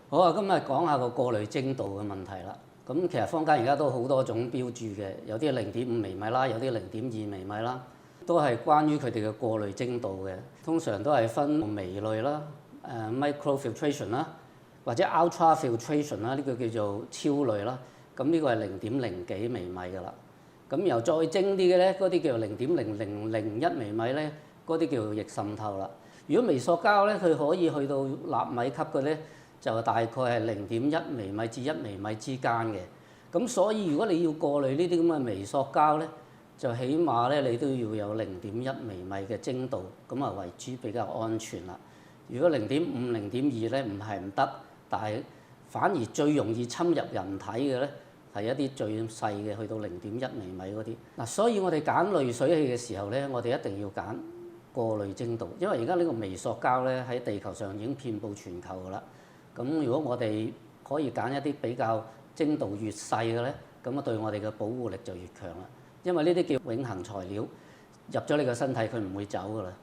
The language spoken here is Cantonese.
好啊，今日講下個過濾精度嘅問題啦。咁其實坊間而家都好多種標註嘅，有啲0.5微米啦，有啲0.2微米啦，都係關於佢哋嘅過濾精度嘅。通常都係分微濾啦、microfiltration 啦，或者 ultrafiltration 啦，呢個叫做超濾啦。咁呢個係0.0幾微米㗎啦。咁由再精啲嘅咧，嗰啲叫做0.0001微米咧，嗰啲叫做逆滲透啦。如果微塑膠咧，佢可以去到納米級嘅咧，就大概係0.1微米至1微米之間嘅。咁所以如果你要過濾呢啲咁嘅微塑膠咧，就起碼咧你都要有0.1微米嘅精度，咁啊為之比較安全啦。如果0.5、0.2咧唔係唔得，但係反而最容易侵入人體嘅咧，係一啲最細嘅，去到0.1微米嗰啲。嗱，所以我哋揀濾水器嘅時候咧，我哋一定要揀過濾精度，因為而家呢個微塑膠咧喺地球上已經遍佈全球㗎啦。咁如果我哋可以揀一啲比較精度越細嘅咧，咁啊對我哋嘅保護力就越強啦。因為呢啲叫永恆材料，入咗你個身體佢唔會走㗎啦。